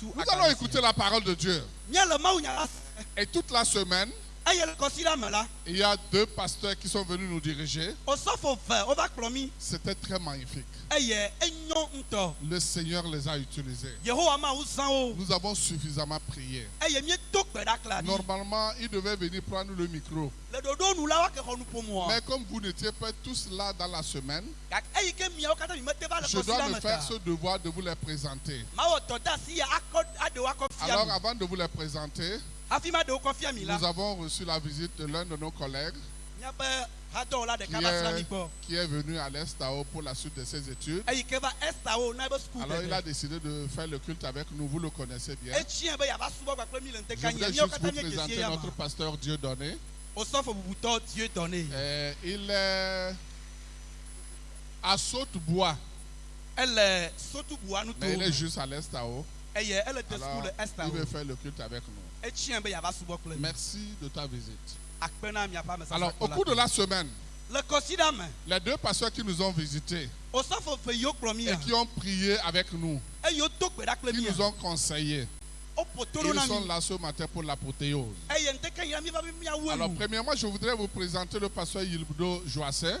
Nous allons écouter la parole de Dieu. Et toute la semaine, il y a 2 pasteurs qui sont venus nous diriger. C'était très magnifique. Le Seigneur les a utilisés. Nous avons suffisamment prié. Normalement, ils devaient venir prendre le micro. Mais comme vous n'étiez pas tous là dans la semaine, je dois me faire ce devoir de vous les présenter. Alors, avant de vous les présenter, nous avons reçu la visite de l'un de nos collègues qui est venu à l'Estao pour la suite de ses études. Alors il a décidé de faire le culte avec nous, vous le connaissez bien. Je voudrais juste vous présenter notre pasteur Dieudonné. Il est à Saute-Bois. Mais il est juste à l'Estao. Alors, il veut faire le culte avec nous. Merci de ta visite. Alors, au cours de la semaine, les 2 pasteurs qui nous ont visités et qui ont prié avec nous, qui nous ont conseillés, ils sont là ce matin pour l'apothéose. Alors, premièrement, je voudrais vous présenter le pasteur Yilbudo Joassin,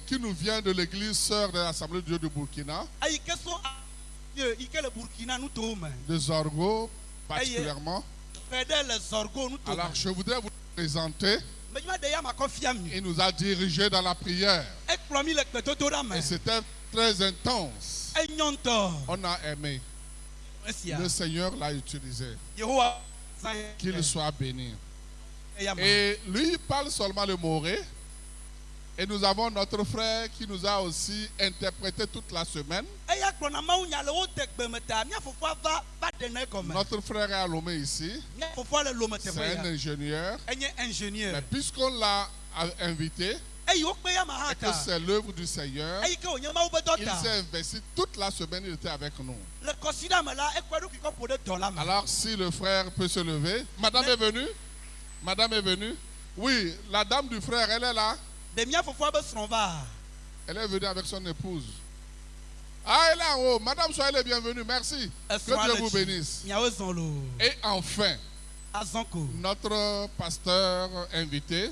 qui nous vient de l'église sœur de l'Assemblée de Dieu de Burkina, de Zorgo particulièrement. Alors je voudrais vous présenter. Il nous a dirigés dans la prière. Et c'était très intense. On a aimé. Le Seigneur l'a utilisé. Qu'il soit béni. Et lui, il parle seulement le moré. Et nous avons notre frère qui nous a aussi interprété toute la semaine. Notre frère est à Lomé ici. C'est un ingénieur. Mais puisqu'on l'a invité, et que c'est l'œuvre du Seigneur, il s'est investi toute la semaine, il était avec nous. Alors si le frère peut se lever. Madame est venue? Madame est venue? Oui, la dame du frère, elle est là. Elle est venue avec son épouse. Ah, elle est en haut. Madame, soyez les bienvenus. Merci. Que Dieu vous bénisse. Et enfin, notre pasteur invité,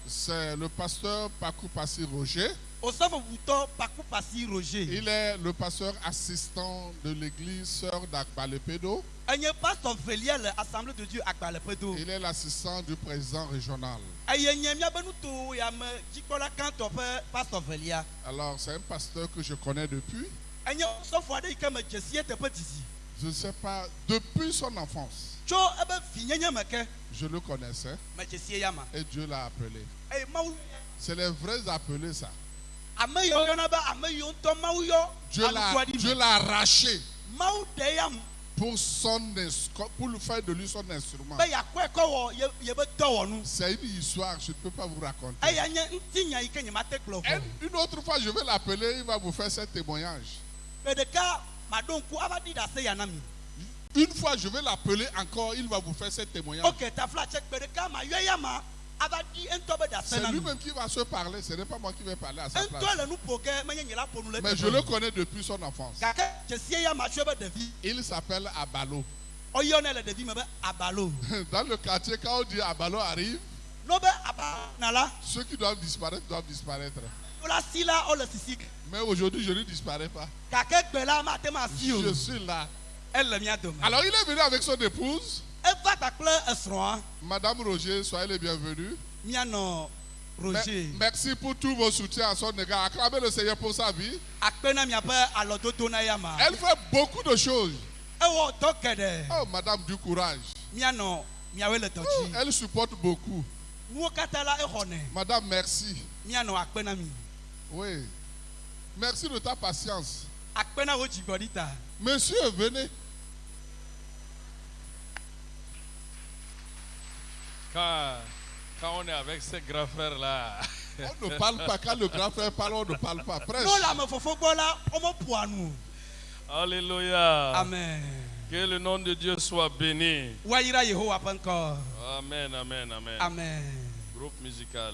c'est le pasteur Pakou Passi Roger. Il est le pasteur assistant de l'église sœur d'Agbalepedo. Il est l'assistant du président régional. Alors, c'est un pasteur que je connais depuis. Je ne sais pas, depuis son enfance. Je le connaissais. Et Dieu l'a appelé. C'est les vrais appelés, ça. Dieu l'a arraché pour le faire de lui son instrument. C'est une histoire, je ne peux pas vous raconter. Une autre fois, je vais l'appeler, il va vous faire ce témoignage. Une fois, je vais l'appeler encore, il va vous faire ce témoignage. C'est lui-même qui va se parler, ce n'est pas moi qui vais parler à sa place. Mais je le connais depuis son enfance. Il s'appelle Abalo. Dans le quartier, quand on dit Abalo arrive, ceux qui doivent disparaître. Mais aujourd'hui, je ne disparais pas. Je suis là. Alors, il est venu avec son épouse. Madame Roger, soyez les bienvenus. Merci pour tous vos soutiens à son égard. Acclamez le Seigneur pour sa vie. Elle fait beaucoup de choses. Oh, madame, du courage. Elle supporte beaucoup. Madame, merci. Oui. Merci de ta patience. Monsieur, venez. Quand on est avec ces grands frères-là, on ne parle pas. Quand le grand frère parle, on ne parle pas. Prêche. Alléluia. Amen. Que le nom de Dieu soit béni. Amen, amen, amen. Amen. Groupe musical.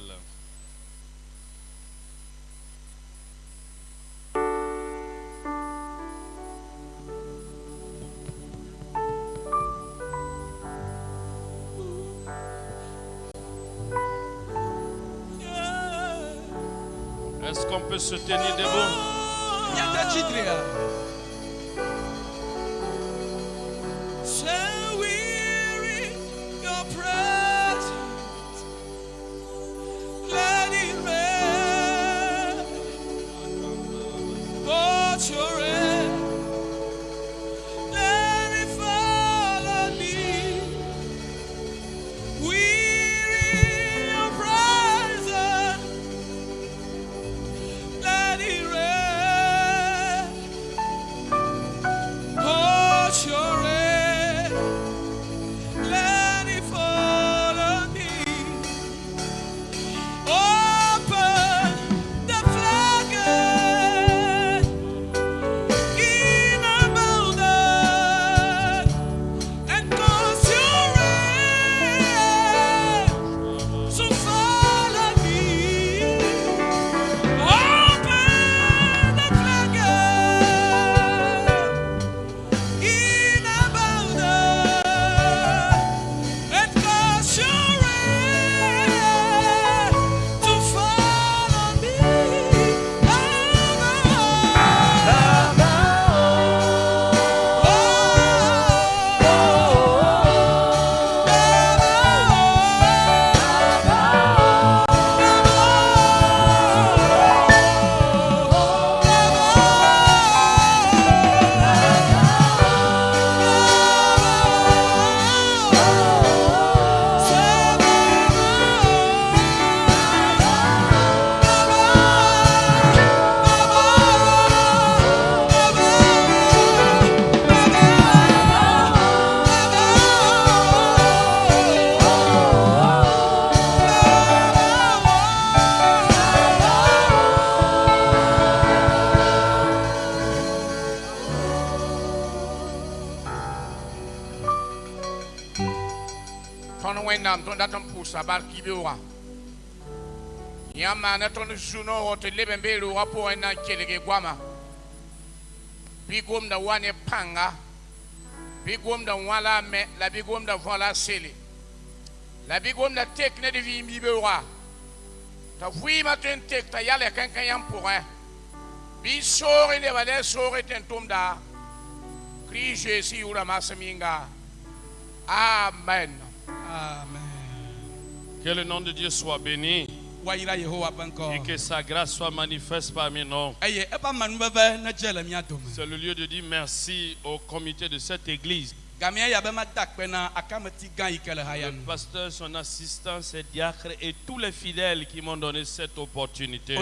Est-ce qu'on peut se tenir debout? Sabar kibiwa yama na ton juno hote lebembe lu wapo na kelege gwama bigom da wane panga bigom da wala me la bigom da voila sele la bigom da tekne de vi mibewa ta fui matin tek ta yale kankan yam pourrait bi sore ne vale sore tentumda cri Jésus ura masaminga. Amen. Amen. Que le nom de Dieu soit béni et que sa grâce soit manifeste parmi nous. C'est le lieu de dire merci au comité de cette église. Le pasteur, son assistant, ses diacres et tous les fidèles qui m'ont donné cette opportunité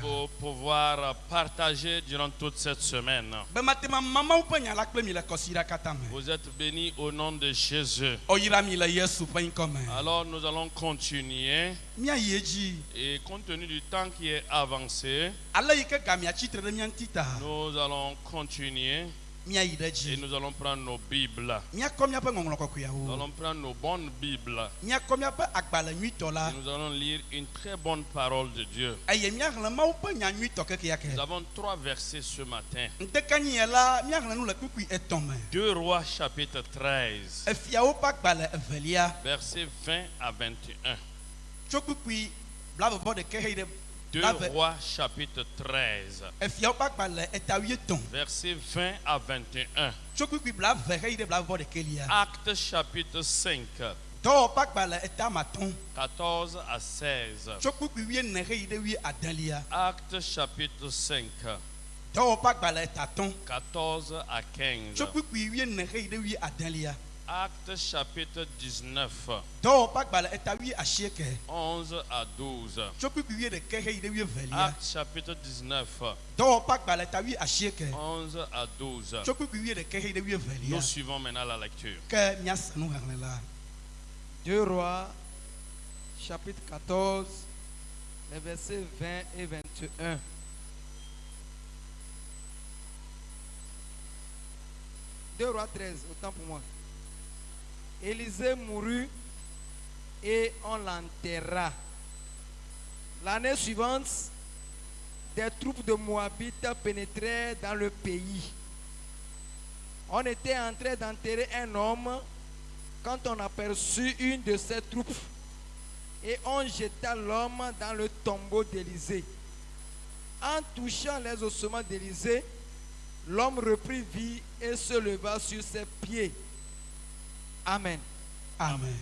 pour pouvoir partager durant toute cette semaine. Vous êtes bénis au nom de Jésus. Alors nous allons continuer et compte tenu du temps qui est avancé, nous allons continuer et nous allons prendre nos Bibles. Nous allons prendre nos bonnes Bibles. Et nous allons lire une très bonne parole de Dieu. Nous avons 3 versets ce matin. 2 Rois chapitre 13. Versets 20 à 21. 2 Rois chapitre 13. Versets 20 à 21. Actes chapitre 5. 14 à 16. Actes chapitre 5. 14 à 15. Actes chapitre 19. 11 à 12. Actes chapitre 19. 11 à 12. Nous suivons maintenant la lecture. 2 Rois chapitre 14, les versets 20 et 21. Deux Rois 13, autant pour moi. Élisée mourut et on l'enterra. L'année suivante, des troupes de Moabites pénétrèrent dans le pays. On était en train d'enterrer un homme quand on aperçut une de ces troupes et on jeta l'homme dans le tombeau d'Élisée. En touchant les ossements d'Élisée, l'homme reprit vie et se leva sur ses pieds. Amen. Amen.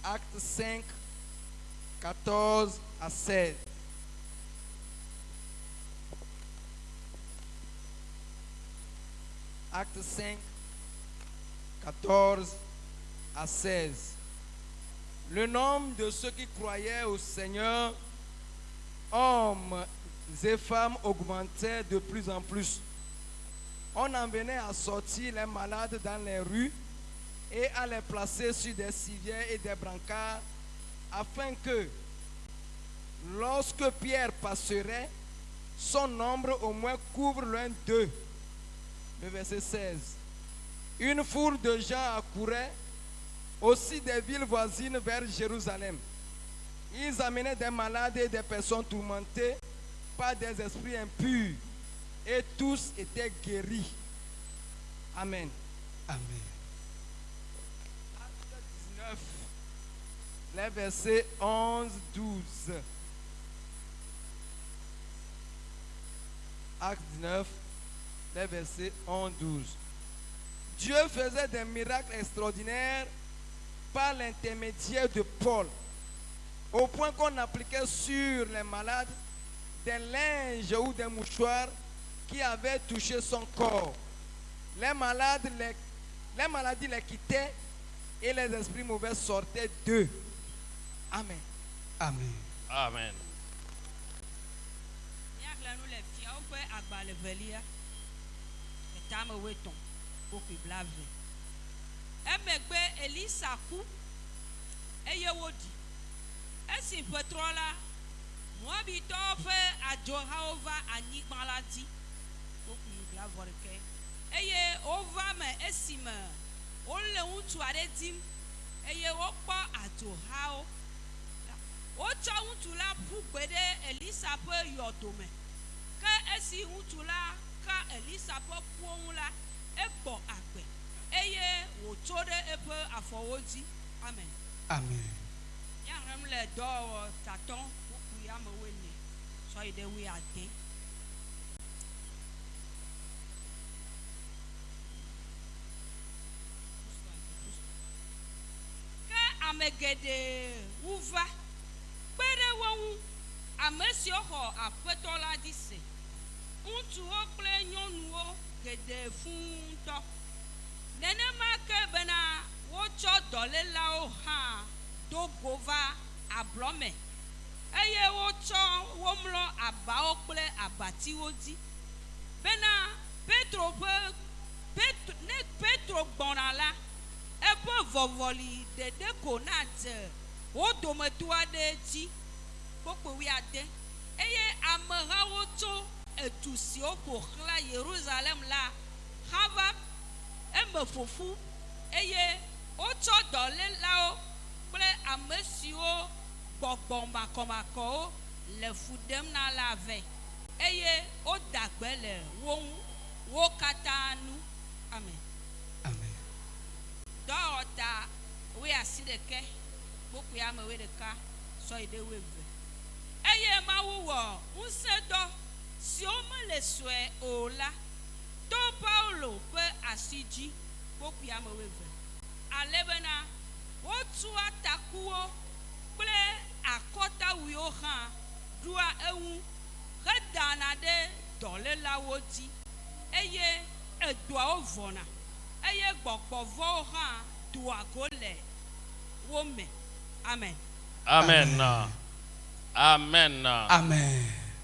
Acte 5, 14 à 16. Acte 5, 14 à 16. Le nombre de ceux qui croyaient au Seigneur, hommes et femmes, augmentait de plus en plus. On en venait à sortir les malades dans les rues et à les placer sur des civières et des brancards, afin que, lorsque Pierre passerait, son nombre au moins couvre l'un d'eux. Le verset 16. Une foule de gens accourait aussi des villes voisines vers Jérusalem. Ils amenaient des malades et des personnes tourmentées par des esprits impurs, et tous étaient guéris. Amen. Amen. Acte 19, les versets 11, 12. Acte 19, les versets 11, 12. Dieu faisait des miracles extraordinaires par l'intermédiaire de Paul, au point qu'on appliquait sur les malades des linges ou des mouchoirs qui avaient touché son corps. Les maladies les quittaient et les esprits mauvais sortaient d'eux. Amen. Amen. Amen. Emegbe Elisa ku eye wodi esi petrola Moabitɔ ƒe adzɔhawo va anyigba la dzi woku bla vɔrike eye wova me esime wole ŋutsu aɖe dim eye wokpɔ adzɔhawo wotsɔ ŋutsu la ƒu gbe ɖe Elisa ƒe yɔdo me ke esi ŋutsu la ka Elisa ƒe ƒuwo ŋu la egbɔ agbe eye wòtso ɖe eƒe afɔwo dzi. Amen. Amen. Nyahram le dɔwɔ tatɔ kuku yamewo ne sɔ yi ɖe 15. Ke ame geɖe wuva kpe ɖe wo ŋu ame siwo xɔ aƒetɔ la dzi se ŋutsuwo kple nyɔnuwo geɖe fũu ŋutɔ. Nenema ke bena wotsɔ dɔlélawo hã do go va ablɔme eye wotsɔ womlɔ abawo kple abatiwo dzi bena ne Petro gbɔna la eƒe vɔvɔli ɖeɖe ko nadze wo dometɔ aɖe dzi kpokpo 10 eye amehawo tso edu siwo ƒo xlã Yerusalem la hã va eme ƒoƒu eye wotsɔ dɔlélawo kple ame siwo gbɔgbɔ makɔmakɔwo le fu ɖem na la vɛ eye woda gbe le wo ŋu wo katã nu. Amen. Amen. Dɔwɔta 11 kpokpo ame 11 sɔ yi ɖe 12 eye Mawu wɔ ŋusẽdɔ siwo mele sue o la to Paulo ƒe asi dzi kpokpo ame 12 ale bena wotu atakuwo kple akɔtawuiwo hã ɖua eŋu hedana ɖe dɔlélawo dzi eye edoawo vɔna eye gbɔgbɔvɔwo hã doa go le wo me. Amen. Amen. Amen. Amen.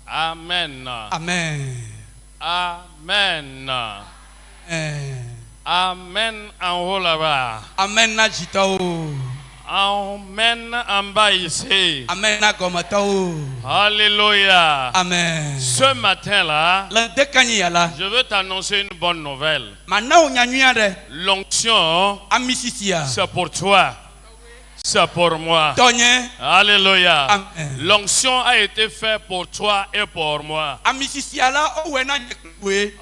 Amen. Amen. Amen. Amen. Amen en haut là-bas. Amen na jitao. Amen en bas ici. Amen na gomatao. Alléluia. Amen. Ce matin-là, je veux t'annoncer une bonne nouvelle. L'onction, c'est pour toi. c'est pour moi. Alléluia. L'onction a été faite pour toi et pour moi.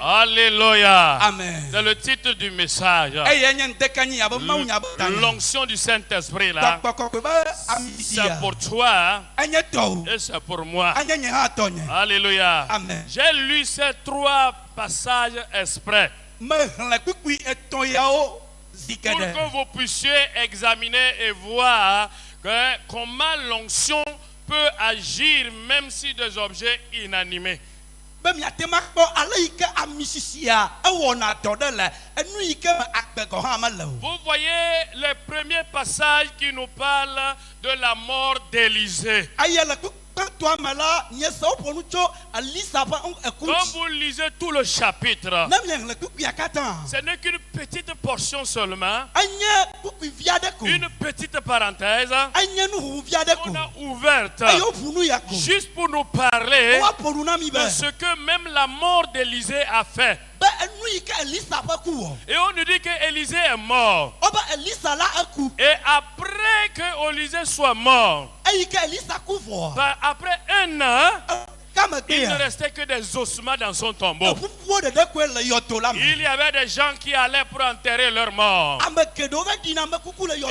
Alléluia. C'est le titre du message. L'onction du Saint-Esprit là, c'est pour toi et c'est pour moi. Alléluia. J'ai lu ces 3 passages exprès pour que vous puissiez examiner et voir comment l'onction peut agir même si des objets inanimés. Vous voyez le premier passage qui nous parle de la mort d'Élisée. Quand vous lisez tout le chapitre, ce n'est qu'une petite portion seulement, une petite parenthèse qu'on a ouverte juste pour nous parler de ce que même la mort d'Élisée a fait. Et on nous dit qu'Élisée est mort. Et après que Élisée soit mort, après 1 an, il ne restait que des ossements dans son tombeau. Il y avait des gens qui allaient pour enterrer leurs morts. Et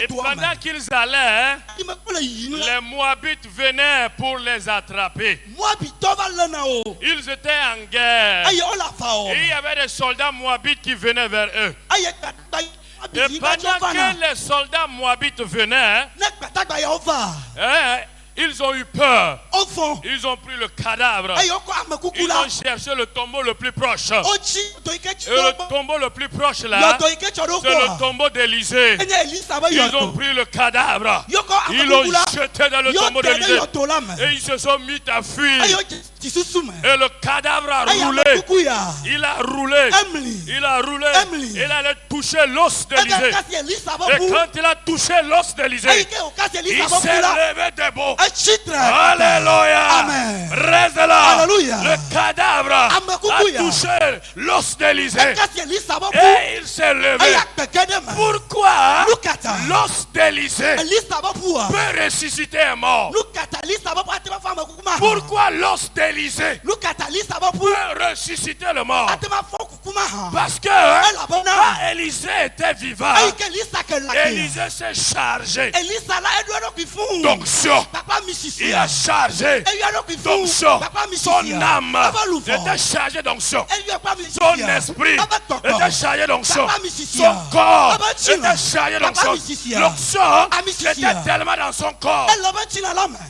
pendant qu'ils allaient, les Moabites venaient pour les attraper. Ils étaient en guerre. Et il y avait des soldats Moabites qui venaient vers eux. Et pendant que les soldats Moabites venaient, ils ont eu peur. Ils ont pris le cadavre. Ils ont cherché le tombeau le plus proche. Et le tombeau le plus proche là, c'est le tombeau d'Élisée. Ils ont pris le cadavre. Ils l'ont jeté dans le tombeau d'Élisée. Et ils se sont mis à fuir. Et le cadavre a roulé. Il a roulé. Il a roulé. Il allait toucher l'os d'Élisée. Et quand il a touché l'os d'Élisée, il s'est levé debout. Alléluia. Reste là. Le cadavre a touché l'os d'Élisée. Et il s'est levé. Pourquoi l'os d'Élisée peut ressusciter un mort? Pourquoi l'os d'Élisée peut ressusciter le mort? Parce que quand Élisée était vivant, Élisée s'est chargé d'onction. Il a chargé d'onction. Son âme était chargée d'onction. Son esprit était chargé d'onction. Son corps était chargé d'onction. L'onction était tellement dans son corps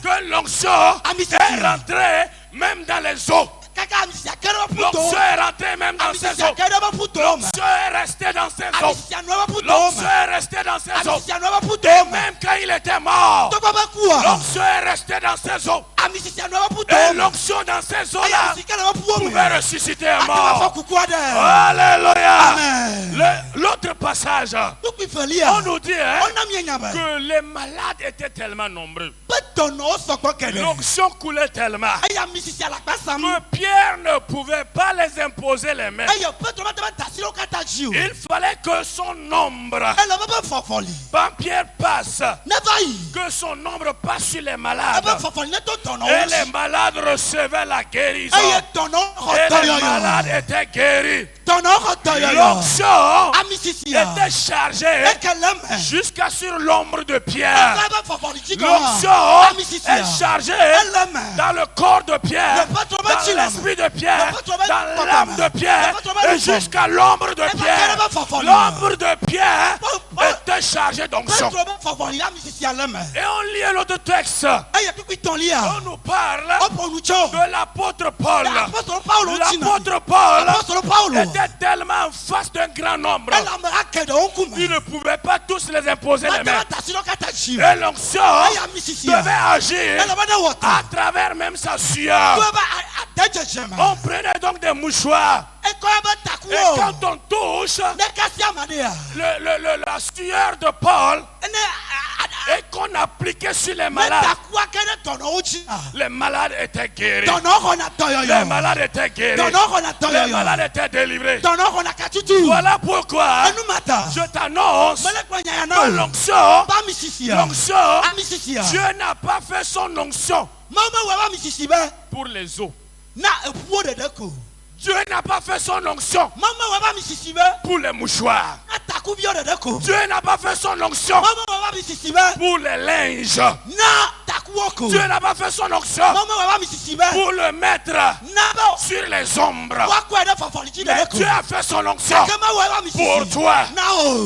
que l'onction est rentrée même dans les os. L'onction est rentrée même dans ses os. L'onction est restée dans ses os. L'onction est restée dans ses os. Et même quand il était mort, l'onction est restée dans ses os. Et l'onction dans ces eaux-là pouvait ressusciter un mort. Alléluia. L'autre passage, on nous dit que les malades étaient tellement nombreux. L'onction coulait tellement que Pierre ne pouvait pas les imposer les mains. Il fallait que son nombre, quand Pierre passe, que son nombre passe sur les malades. Et les malades recevaient la guérison. Et les malades étaient guéris. L'onction était chargée jusqu'à sur l'ombre de Pierre. L'onction est chargée dans le corps de Pierre, dans l'esprit de Pierre, dans l'âme de Pierre et jusqu'à l'ombre de Pierre. L'ombre de Pierre était chargée d'onction. Et on lit l'autre texte. On nous parle de l'apôtre Paul. L'apôtre Paul était tellement en face d'un grand nombre. Il ne pouvait pas tous les imposer les mains. Et l'onction devait agir à travers même sa sueur. On prenait donc des mouchoirs. Et quand on touche, la sueur de Paul et qu'on appliquait sur les malades, les malades étaient guéris. Les malades étaient guéris. Les malades étaient délivrés. Voilà pourquoi je t'annonce que l'onction, Dieu n'a pas fait son onction pour les eaux. Dieu n'a pas fait son onction pour les mouchoirs. Dieu n'a pas fait son onction pour les linges. Dieu n'a pas fait son onction pour le mettre sur les ombres. Mais Dieu a fait son onction pour toi.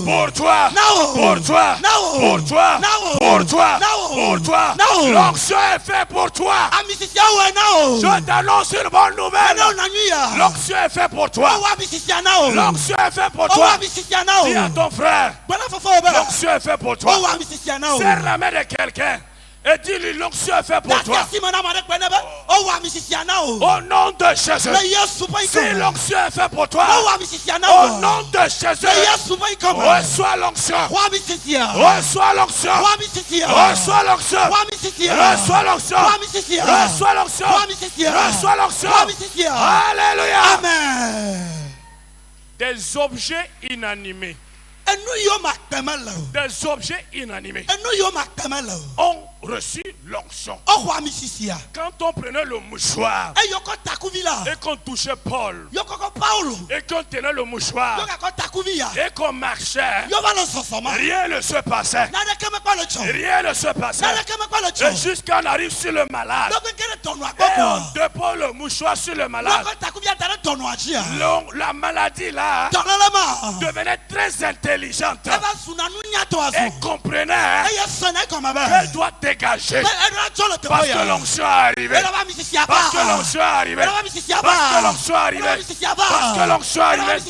Pour toi. Pour toi. Pour toi. Pour toi. Pour toi. L'onction est faite pour toi. Je t'annonce une bonne nouvelle. L'onction est faite pour toi. L'onction est faite pour toi. Dis à ton frère, l'onction est faite pour toi. Serre la main de quelqu'un et dis-lui, l'onction est faite pour toi. Au nom de Jésus. Si l'onction est faite pour toi, au nom de Jésus, reçois l'onction. Reçois l'onction. Reçois l'onction. Reçois l'onction. Reçois l'onction. Reçois l'onction. Alléluia. Amen. Des objets inanimés. Des objets inanimés ont reçu l'onction. Quand on prenait le mouchoir et qu'on touchait Paul et qu'on tenait le mouchoir et qu'on marchait, rien ne se passait. Rien ne se passait. Et jusqu'à on arrive sur le malade et on dépose le mouchoir sur le malade. La maladie là devenait très intelligente et comprenait qu'elle doit dégager parce que l'onction est arrivée. Parce que l'onction est arrivée. Parce que l'onction est arrivée. Parce que l'onction est arrivée.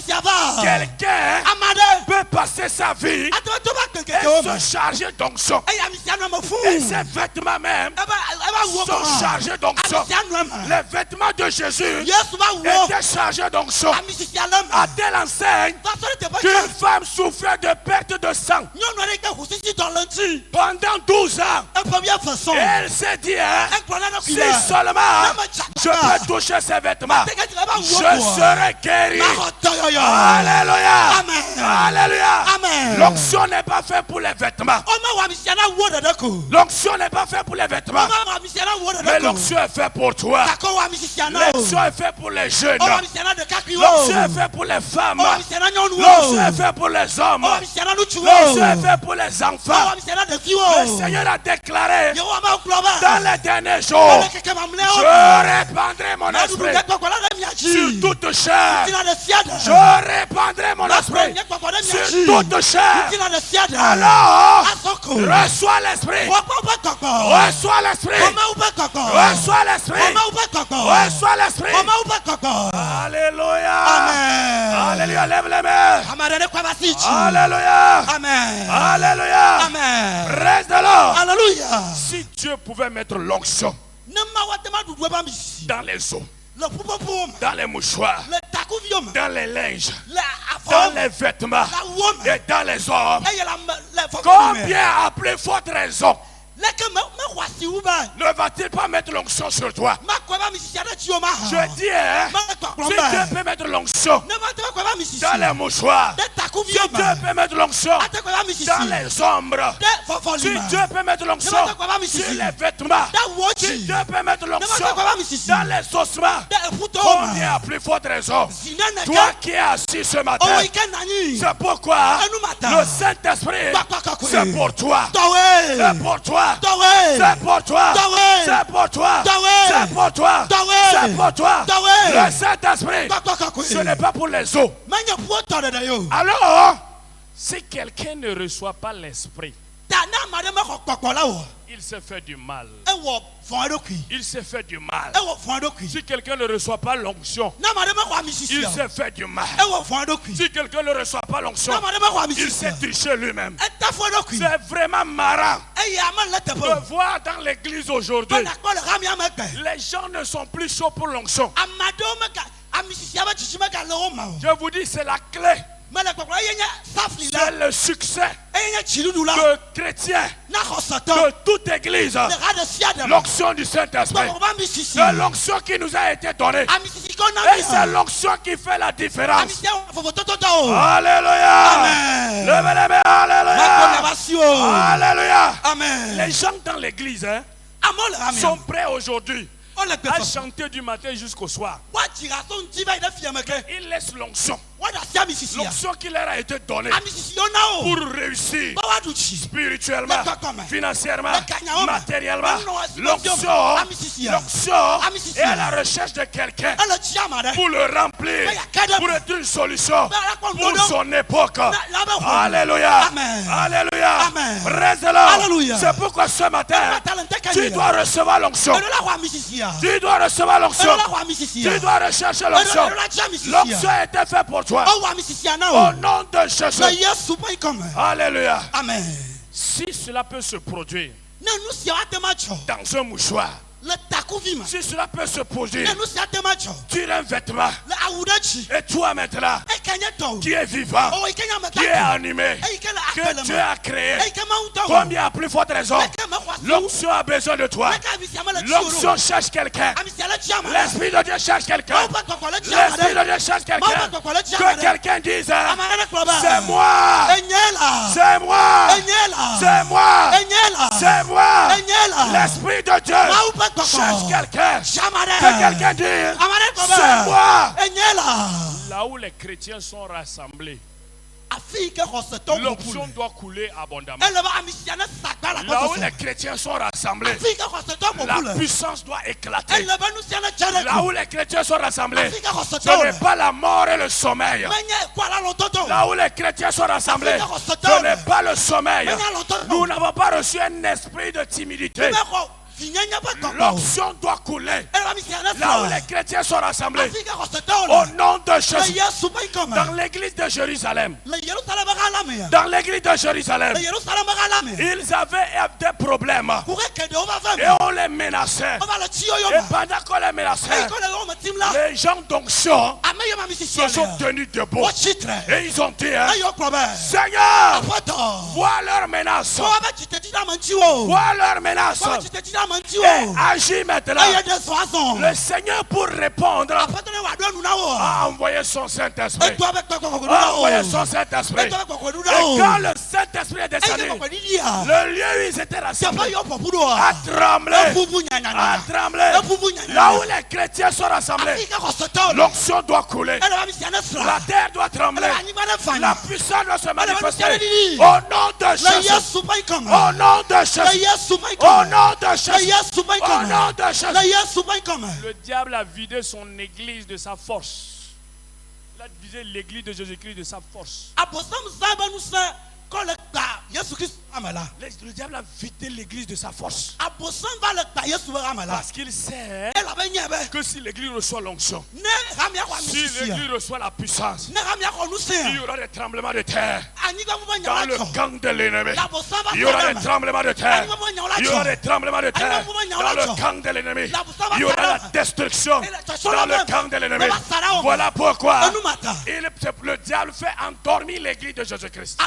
Quelqu'un peut passer sa vie et se charger d'onction. Et ses vêtements même sont chargés d'onction. Les vêtements de Jésus étaient chargés d'onction. À telle enseigne qu'une femme souffrait de perte de sang pendant 12 ans. Et elle s'est dit, si seulement je peux toucher ses vêtements, je serai guéri. Alléluia. Alléluia. L'onction n'est pas faite pour les vêtements. L'onction n'est pas faite pour les vêtements. Mais l'onction est faite pour toi. L'onction est faite pour les jeunes. L'onction est faite pour les femmes. L'onction est faite pour les hommes. L'onction est faite pour les enfants. Le Seigneur a déclaré dans les derniers jours, je répandrai mon esprit sur toute chair. Je répandrai mon esprit sur toute chair. Alors, reçois l'esprit. Reçois l'esprit. Reçois l'esprit. Reçois l'esprit. Alléluia. Alléluia. Lève les mains. Alléluia. Amen. Alléluia. Amen. Reste là. Alléluia. Si Dieu pouvait mettre l'onction dans les eaux, dans les mouchoirs, dans les linges, dans les vêtements et dans les hommes, combien à plus forte raison ne va-t-il pas mettre l'onction sur toi? Je dis, si Dieu peut mettre l'onction dans les mouchoirs, si Dieu peut mettre l'onction dans les ombres, si Dieu peut mettre l'onction sur les vêtements, si Dieu peut mettre l'onction dans les ossements, combien à plus forte raison? Toi qui es assis ce matin, c'est pourquoi le Saint-Esprit, c'est pour toi. C'est pour toi. C'est pour toi. C'est pour toi. C'est pour toi. C'est pour toi. Le Saint-Esprit, ce n'est pas pour les eaux. Alors, si quelqu'un ne reçoit pas l'Esprit, il se fait du mal. Il se fait du mal. Si quelqu'un ne reçoit pas l'onction, il se fait du mal. Si quelqu'un ne reçoit pas l'onction, il s'est triché lui-même. C'est vraiment marrant de voir dans l'église aujourd'hui, les gens ne sont plus chauds pour l'onction. Je vous dis, c'est la clé C'est le succès que chrétiens, que toute église, l'onction du Saint-Esprit, c'est l'onction qui nous a été donnée. Et c'est l'onction qui fait la différence. Alléluia. Levez les mains. Alléluia. Alléluia. Les gens dans l'église sont prêts aujourd'hui à chanter du matin jusqu'au soir. Ils laissent l'onction. L'onction qui leur a été donnée pour réussir spirituellement, financièrement, matériellement. L'onction est à la recherche de quelqu'un pour le remplir, pour être une solution pour son époque. Alléluia. Alléluia. Reste-le. C'est pourquoi ce matin, tu dois recevoir l'onction. Tu dois recevoir l'onction. Tu dois rechercher l'onction. L'onction a été faite pour toi. Au nom de Jésus. Alléluia. Amen. Si cela peut se produire dans un mouchoir, si cela peut se produire sur un vêtement, et toi maintenant qui es vivant, qui est animé, que Dieu a créé, combien à plus forte raison, l'onction a besoin de toi. L'onction cherche quelqu'un. L'Esprit de Dieu cherche quelqu'un. L'Esprit de Dieu cherche quelqu'un. Que quelqu'un dise, c'est moi. C'est moi. C'est moi. C'est moi. L'Esprit de Dieu cherche quelqu'un. Que quelqu'un dise, c'est moi. Là où les chrétiens sont rassemblés, l'onction doit couler abondamment. Là où les chrétiens sont rassemblés, la puissance doit éclater. Là où les chrétiens sont rassemblés, ce n'est pas la mort et le sommeil. Là où les chrétiens sont rassemblés, ce n'est pas le sommeil. Nous n'avons pas reçu un esprit de timidité. L'onction doit couler. Là où les chrétiens sont rassemblés, au nom de Jésus, dans l'église de Jérusalem, dans l'église de Jérusalem, ils avaient des problèmes et on les menaçait. Et pendant qu'on les menaçait, les gens d'onction se sont tenus debout et ils ont dit, Seigneur, vois leurs menaces, vois leurs menaces. Et agis maintenant. Le Seigneur, pour répondre, a envoyé son Saint-Esprit. A envoyé son Saint-Esprit. Et quand le Saint-Esprit est descendu, le lieu où ils étaient rassemblés a tremblé. A tremblé. Là où les chrétiens sont rassemblés, l'onction doit couler. La terre doit trembler. La puissance doit se manifester. Au nom de Jésus. Au nom de Jésus. Au nom de Jésus. Au nom de Jésus. Le diable a vidé son église de sa force. Il a vidé l'église de Jésus-Christ de sa force. Le diable a vidé l'église de sa force. Parce qu'il sait que si l'église reçoit l'onction, si l'église reçoit la puissance, il y aura des tremblements de terre dans le camp de l'ennemi. Il y aura des tremblements de terre. Il y aura des tremblements de terre dans le camp de l'ennemi. Il y aura la destruction dans le camp de l'ennemi. Voilà pourquoi le diable fait endormir l'église de Jésus-Christ.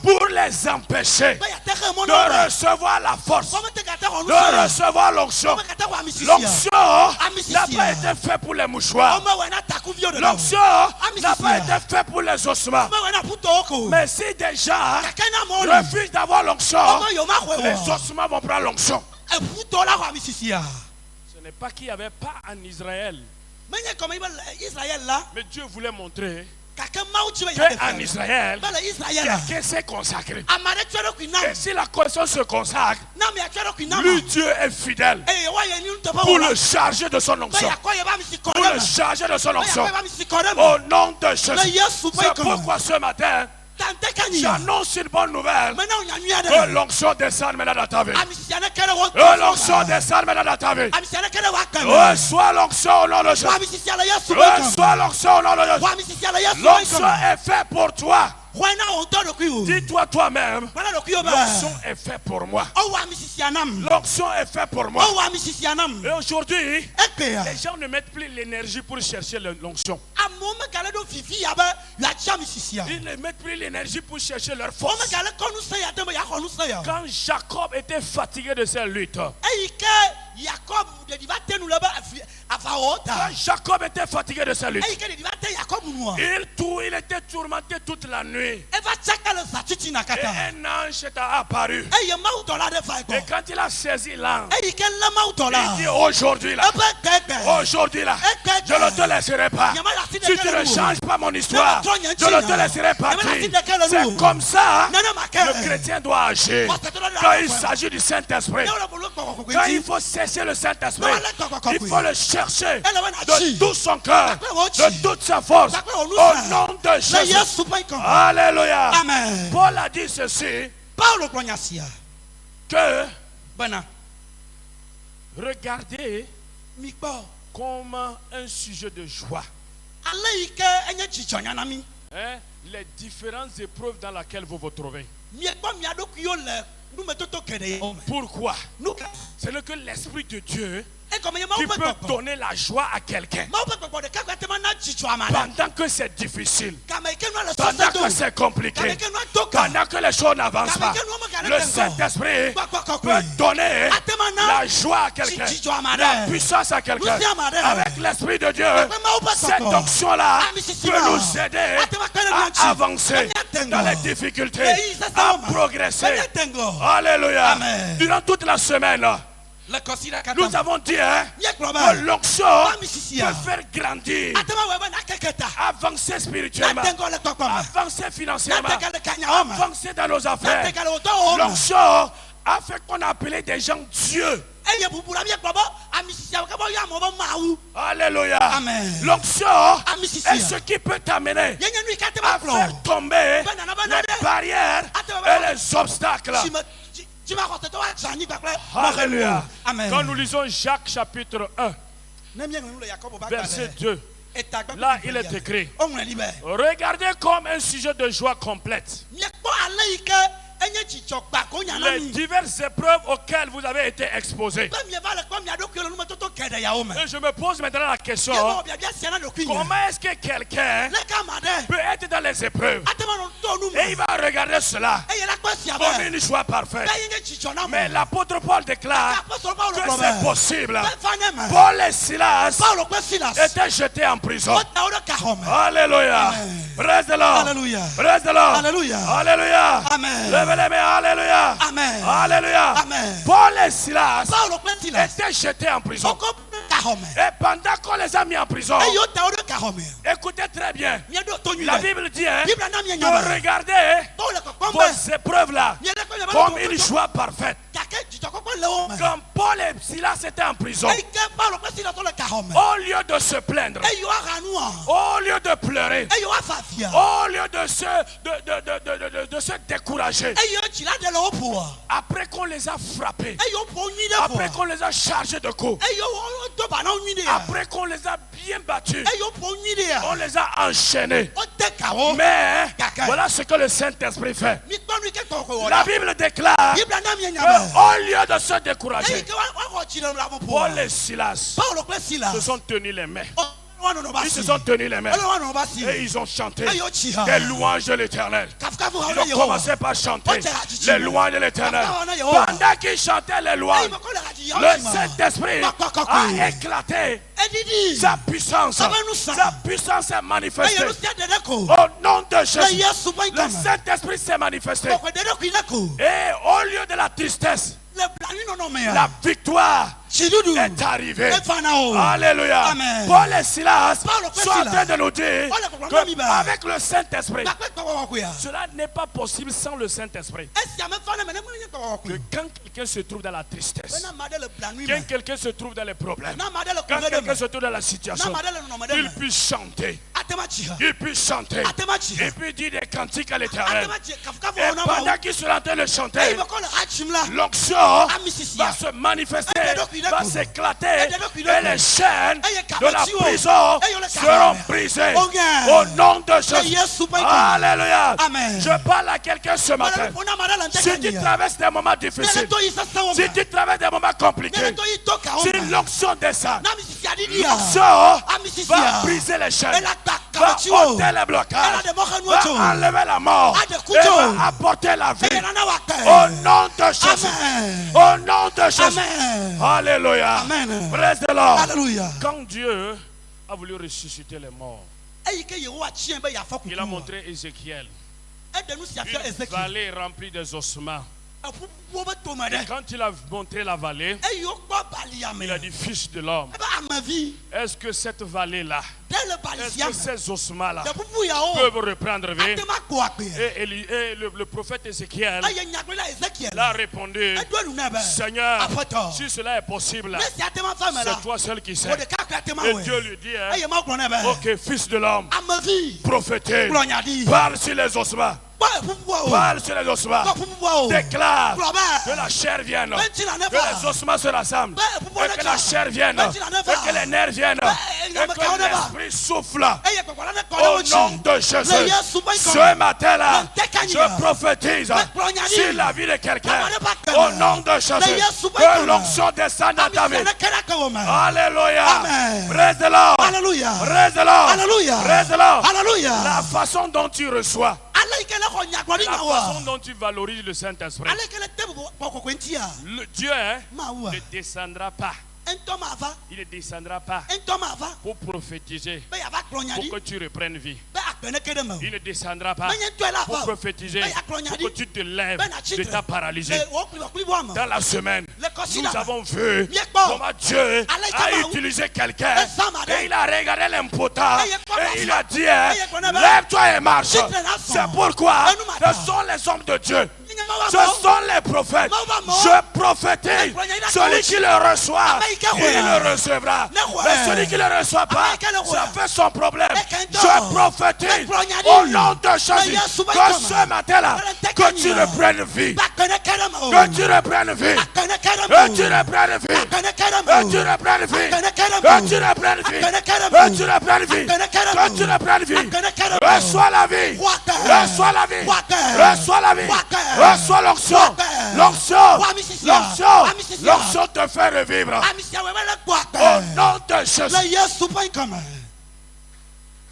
Pour les empêcher de recevoir la force, de recevoir l'onction. L'onction n'a pas été faite pour les mouchoirs. L'onction n'a pas été faite pour les ossements. Mais si des gens refusent d'avoir l'onction, les ossements vont prendre l'onction. Ce n'est pas qu'il n'y avait pas en Israël. Mais Dieu voulait montrer qu'en Israël, quelqu'un s'est consacré. Et si la conscience se consacre, lui, Dieu est fidèle pour le charger de son onction. Pour le charger de son onction. Au nom de Jésus. C'est pourquoi ce matin, j'annonce une bonne nouvelle. Que l'onction descende maintenant dans ta vie. Que l'onction descende maintenant dans ta vie. Reçois l'onction au nom de Jésus. Reçois l'onction au nom de Jésus. L'onction est faite pour toi. Dis-toi toi-même, l'onction est faite pour moi. L'onction est faite pour moi. Et aujourd'hui, les gens ne mettent plus l'énergie pour chercher l'onction. Ils ne mettent plus l'énergie pour chercher leur force. Quand Jacob était fatigué de ses luttes, quand Jacob était fatigué de sa lutte, il était tourmenté toute la nuit. Et un ange est apparu. Et quand il a saisi l'ange, il dit aujourd'hui là, je ne te laisserai pas. Si tu ne changes pas mon histoire, je ne te laisserai pas dire. C'est comme ça le chrétien doit agir. Quand il s'agit du Saint-Esprit, quand il faut cesser le Saint-Esprit, il faut le chercher de tout son cœur, de toute sa force, au nom de Jésus. Alléluia. Paul a dit ceci, que regardez comme un sujet de joie les différentes épreuves dans lesquelles vous vous trouvez. Pourquoi? C'est que l'Esprit de Dieu qui peut donner la joie à quelqu'un pendant que c'est difficile, pendant que c'est compliqué, pendant que les choses n'avancent pas. Le Saint-Esprit peut donner la joie à quelqu'un, la puissance à quelqu'un. Avec l'Esprit de Dieu, cette onction-là peut nous aider à avancer dans les difficultés, à progresser. Alléluia. Durant toute la semaine, nous avons dit que l'onction peut faire grandir, avancer spirituellement, avancer financièrement, avancer dans nos affaires. L'onction a fait qu'on a appelé des gens Dieu. Alléluia. L'onction est ce qui peut t'amener à faire tomber les barrières et les obstacles. Alléluia. Quand nous lisons Jacques chapitre 1, verset 2, là il est écrit: regardez comme un sujet de joie complète les diverses épreuves auxquelles vous avez été exposés. Et je me pose maintenant la question: comment est-ce que quelqu'un peut être dans les épreuves et il va regarder cela comme une joie parfaite? Mais l'apôtre Paul déclare que c'est possible. Paul et Silas étaient jetés en prison. Alléluia. Praise the Lord. Praise the Lord. Alléluia. Levez les mains. Alléluia. Alléluia. Paul et Silas étaient jetés en prison. Et pendant qu'on les a mis en prison, écoutez très bien, la Bible dit de regarder vos épreuves là comme une joie parfaite. Quand Paul et Silas étaient en prison, au lieu de se plaindre, au lieu de pleurer, au lieu de se décourager, après qu'on les a frappés, après qu'on les a chargés de coups, après qu'on les a bien battus, on les a enchaînés. Mais voilà ce que le Saint-Esprit fait. La Bible déclare qu'au lieu de se décourager, Paul et Silas se sont tenus les mains. Ils se sont tenus les mains et ils ont chanté des louanges de l'Éternel. Ils ont commencé par chanter les louanges de l'Éternel. Pendant qu'ils chantaient les louanges, le Saint-Esprit a éclaté. Sa puissance est manifestée. Au nom de Jésus, le Saint-Esprit s'est manifesté. Et au lieu de la tristesse, la victoire est arrivée. Alléluia. Paul et Silas sont en train de nous dire qu'avec le Saint-Esprit, cela n'est pas possible sans le Saint-Esprit. Que quand quelqu'un se trouve dans la tristesse, quand quelqu'un se trouve dans les problèmes, quand quelqu'un se trouve dans la situation, il puisse chanter. Il puisse chanter. Il puisse dire des cantiques à l'Éternel. Et pendant qu'il sera en train de chanter, l'onction va se manifester, va s'éclater, et les chaînes de la prison seront brisées au nom de Jésus. Alléluia. Je parle à quelqu'un ce matin. Si tu traverses des moments difficiles, si tu traverses des moments compliqués, si l'onction descend, l'onction va briser les chaînes, va ôter les blocages, va enlever la mort et va apporter la vie. Au nom de Jésus. Au nom de Jésus. Alléluia. Praise the Lord. Quand Dieu a voulu ressusciter les morts, il a montré Ézéchiel une vallée remplie des ossements. Et quand il a montré la vallée, il a dit, fils de l'homme, est-ce que cette vallée-là, est-ce que ces ossements-là peuvent reprendre vie? Et le prophète Ézéchiel a répondu, Seigneur, si cela est possible, c'est toi seul qui sais. Et Dieu lui dit, ok, fils de l'homme, prophétise, parle sur les ossements. Parle sur les ossements. Déclare que la chair vienne, que les ossements se rassemblent, et que la chair vienne, et que les nerfs viennent, et que l'esprit souffle. Au nom de Jésus, ce matin-là, je prophétise sur la vie de quelqu'un. Au nom de Jésus, que l'onction descende dans ta vie. Alléluia. Praise the Lord. Praise the Lord. Praise the Lord. La façon dont tu reçois, la façon dont tu valorises le Saint-Esprit, le Dieu ne descendra pas. Il ne descendra pas pour prophétiser, pour que tu reprennes vie. Il ne descendra pas pour prophétiser, pour que tu te lèves de ta paralysie. Dans la semaine, nous avons vu comment Dieu a utilisé quelqu'un et il a regardé l'impotent et il a dit, lève-toi et marche. C'est pourquoi ce sont les hommes de Dieu. Ce sont les prophètes. Je prophétise. Celui qui le reçoit, il le recevra. Mais celui qui ne le reçoit pas, ça fait son problème. Je prophétise au nom de Jésus que ce matin-là, que tu reprennes vie. Que tu reprennes vie. Que tu reprennes vie. Que tu reprennes vie. Que tu reprennes vie. Que tu reprennes vie. Que tu reprennes vie. Reçois la vie. Reçois la vie. Reçois la vie. Reçois l'onction. L'onction. L'onction. L'onction te fait revivre. Au nom de Jésus.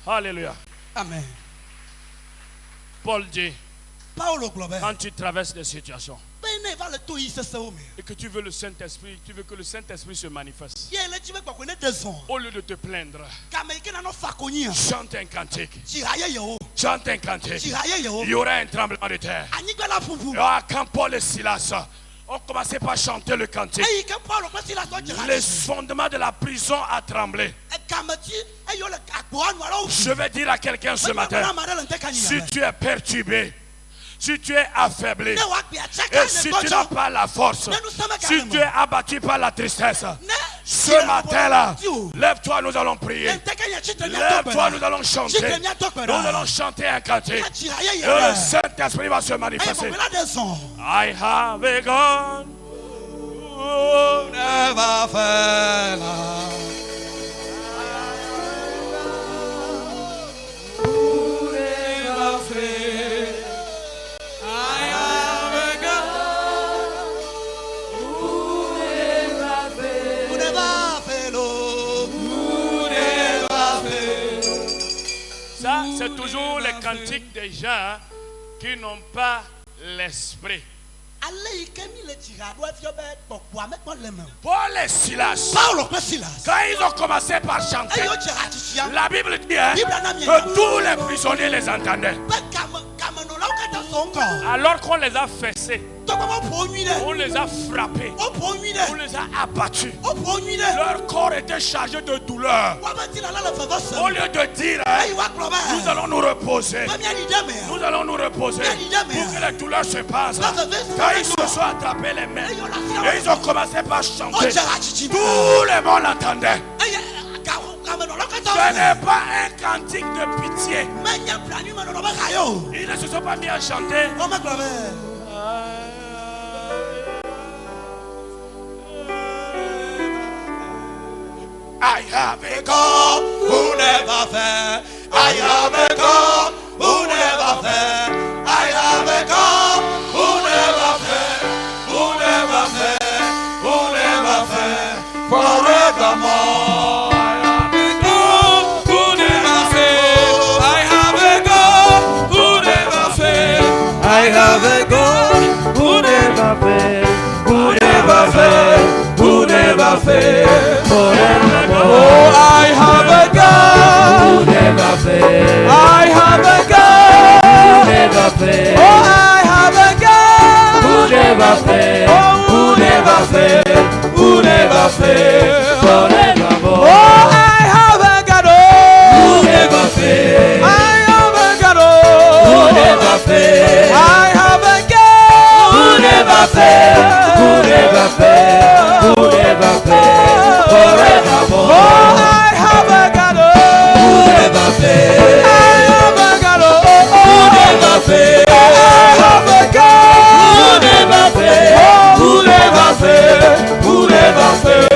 Alléluia. Amen. Paul dit, quand tu traverses des situations et que tu veux le Saint-Esprit, tu veux que le Saint-Esprit se manifeste, au lieu de te plaindre, chante un cantique. Chante un cantique. Il y aura un tremblement de terre. Quand Paul et Silas ont commencé par chanter le cantique, les fondements de la prison a tremblé. Je vais dire à quelqu'un ce matin, si tu es perturbé, si tu es affaibli, et si tu n'as pas la force, si tu es abattu par la tristesse, ce matin-là, lève-toi, nous allons prier. Lève-toi, nous allons chanter. Nous allons chanter un cantique. Et le Saint-Esprit va se manifester. I have a God who never fails. Who never fails. I have a God who never fails. Who never fails. Who never fails. Ça, c'est toujours les cantiques des gens qui n'ont pas l'esprit. Paul et Silas, quand ils ont commencé par chanter, la Bible dit que tous les prisonniers les entendaient. Alors qu'on les a fessés, on les a frappés, on les a abattus, leur corps était chargé de douleur. Au lieu de dire nous allons nous reposer, nous allons nous reposer pour que les douleurs se passent, quand ils se sont attrapés les mains et ils ont commencé par chanter, tout le monde l'entendait. Ce n'est pas un cantique de pitié. Ils ne se sont pas mis à chanter. I have a God who never fails. I have a God who never fails. I have a God who never fails. Who never fails. Who never fails. Forevermore. I have a God who never fails. fail. Oh, I have a God Who never fail. Who never fail. Who never fail. Forevermore. Oh, I have a God who never fail. I have a God Who never fail. I have a God Who never fail. Who never fail. Who never fail. Forevermore. Oh, I have a God who never fail. I have a God Who never fail. I have a God Who never fail. Who never fail. Who never fail.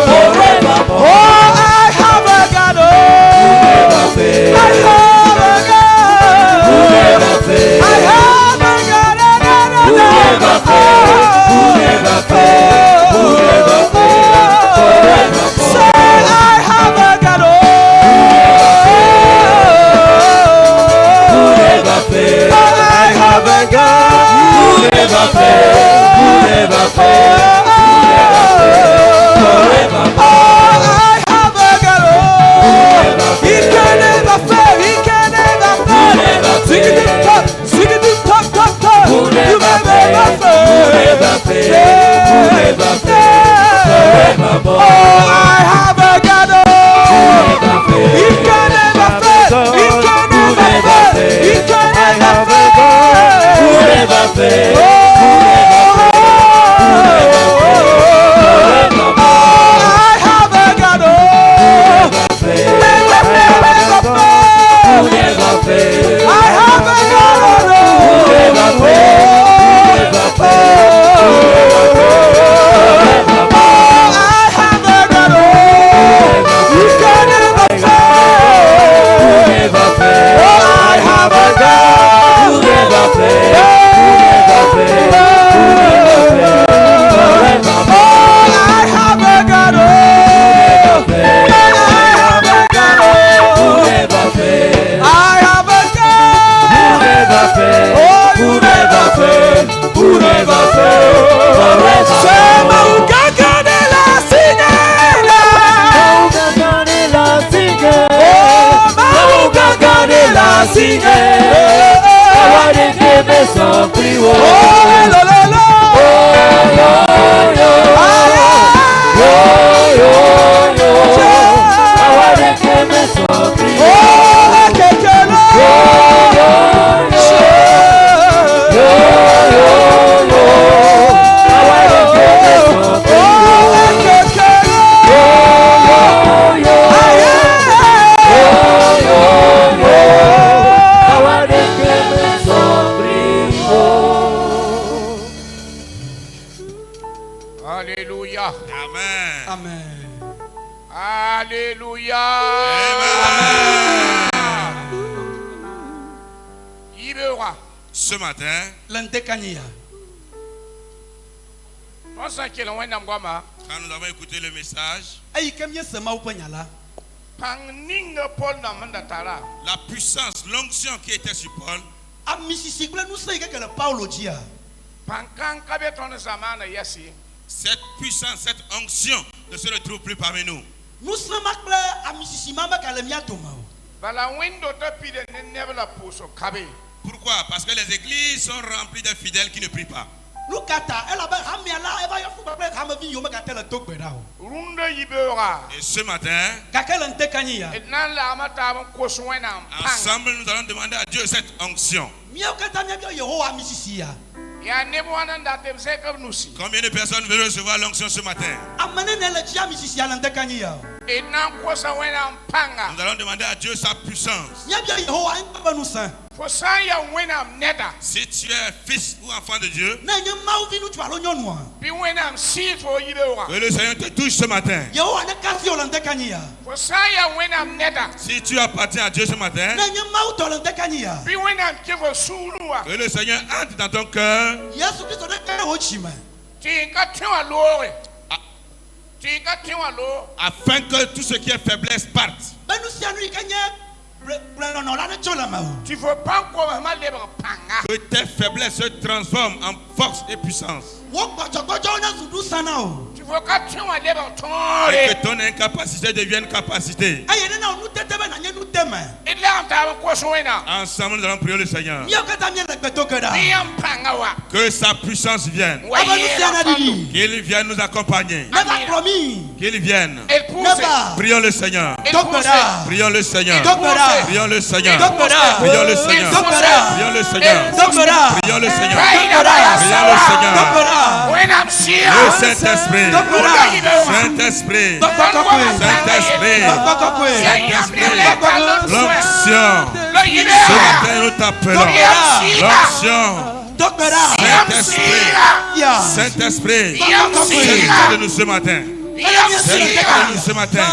Forevermore. Oh, I have a God Who never fail. I have a God Who never fail. I have a God Who never fail. Who never fail. Who never fail. Forevermore. Say I have a God Who never fail. I have a God Who never fail. Who never fail. I have a God He can never fail He can never fail Sing it in top Sing it in top top top Who You never can fail. never Who fail never fail. Who never fail. Forevermore. Oh, I have a God never fail. He can never fail He can never fail He can never fail Who never fail. I have a God Who never fail. I have a God Who never fail. I have a God He can never fail Who never fail. I have a God Who never fail. Who never fail. Who never fail. Forevermore. I have a God I have a God Who never fail. I have a God Who never fail. Who never fail. Who never fail. Forevermore. Sema ugaga de la sinela Oh, maugaga de la sinela Oh, lo, lo, lo Oh, que Alléluia. Amen. Amen. Alléluia. Amen. Ibera. Ce matin, Lentekania. On sent qu'il y a un endroit. quand nous avons écouté le message, Ayi kemye sema upanyala. Pangning Paul na mandatara. la puissance, l'onction qui était sur Paul, Amisisikule nous sait que le Paulo dia. Pankan kabeton zamana yasi. cette puissance, cette onction ne se retrouve plus parmi nous. Nous sommes makle amisisima makalemia tomao. Bala window to pide never la poso kabe. Pourquoi? Parce que les églises sont remplies de fidèles qui ne prient pas. Nous kata elle a hamiala eva yofu bakle hamavi yoma katela tokberao. Runda ibera. Et ce matin, Kakela ntekania. Nan la amata ban koswena pang. ensemble, nous allons demander à Dieu cette onction. Miao kata miao Yehowa amisisia. Ya nebuana ndatem sekab nusi. Combien de personnes veulent recevoir l'onction ce matin? Amane nele dia amisisia lentekania. Et nan kosa wena panga. Nous allons demander à Dieu sa puissance. Yabia Yehowa enpapa nous saint. Fosa ya wena neda. Si tu es fils ou enfant de Dieu, Na nye mauvi nous twalo nyonwa. Bi wena si fo ibera. que le Seigneur te touche ce matin. Yehowa ne kasi lentekania. Fosa ya wena neda. Si tu appartiens à Dieu ce matin, Na nye mau to lentekania. Bi wena kifo sulua. que le Seigneur entre dans ton cœur. Yesu Kristo ne kere ochima. Tinka tiwa lore. Tinka tiwa lo. Afin que tout ce qui est faiblesse parte. Benu sianu ikanye no la ne chola mau. Tu veux pas qu'on ma lebe panga. Que tes faiblesses se transforment en force et puissance. Wo gbojo na sudu sana o. Tu veux que tiwa lebe Et tore. que ton incapacité devienne capacité. Aye ne na onu tete be na Ensemble, nous allons prier le Seigneur. Que sa puissance vienne. Qu'il vienne nous accompagner. Qu'il vienne. Prions le Seigneur. Prions le Seigneur. Prions le Seigneur. Prions le Seigneur. Prions le Seigneur. Prions le Seigneur. Prions le Seigneur. Le Saint-Esprit. Saint-Esprit. Saint-Esprit. L'onction. Ce matin nous t'appelons. L'onction. Saint-Esprit. Saint-Esprit. C'est de nous ce matin. C'est de nous ce matin.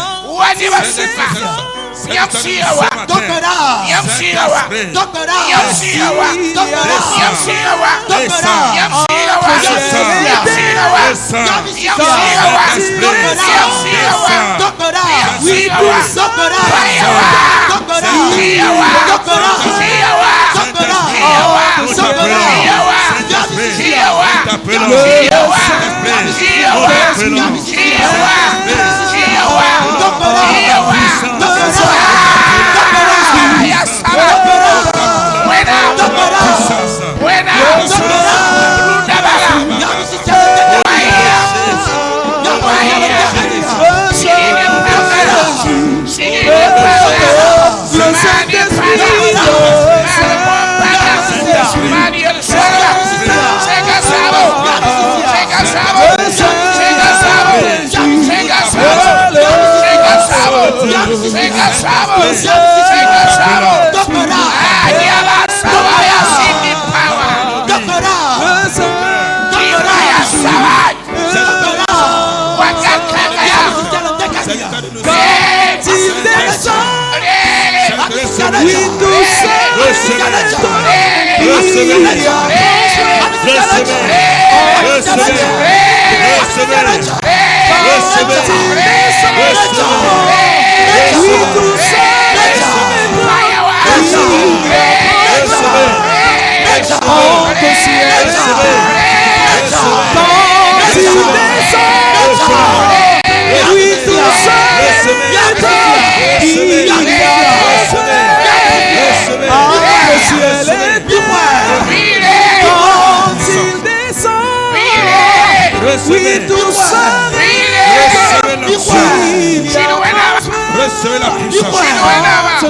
Recevez la puissance.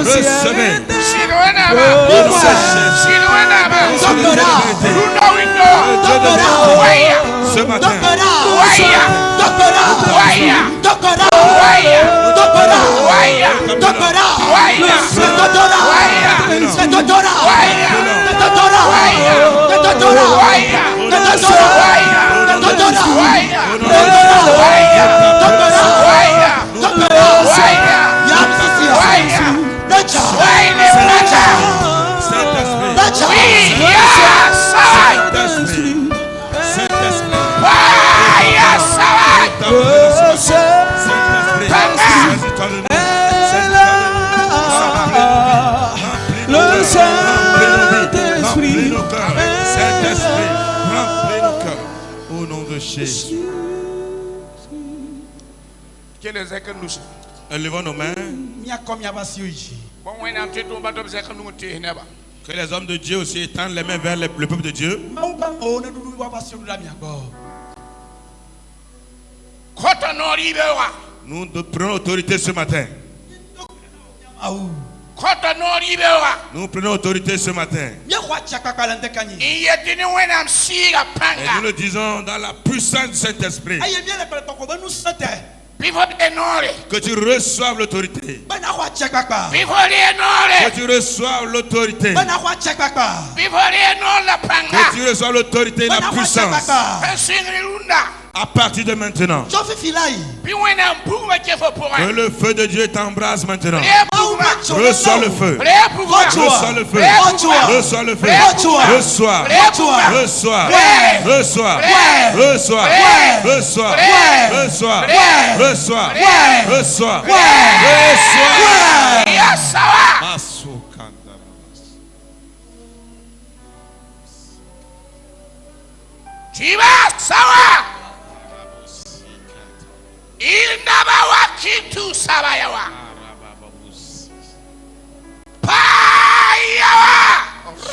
Recevez. Ce matin. Élevons nos mains. Que les hommes de Dieu aussi étendent les mains vers le peuple de Dieu. Nous prenons autorité ce matin. Nous prenons autorité ce matin. Et nous le disons dans la puissance du Saint-Esprit. Que tu reçoives l'autorité. Que tu reçoives l'autorité. Que tu reçoives l'autorité et la puissance. À partir de maintenant. Que le feu de Dieu t'embrase maintenant. Reçois le feu. Reçois le feu. Reçois le feu. Reçois. Reçois. Reçois. Reçois. Reçois. Reçois. Reçois. Reçois.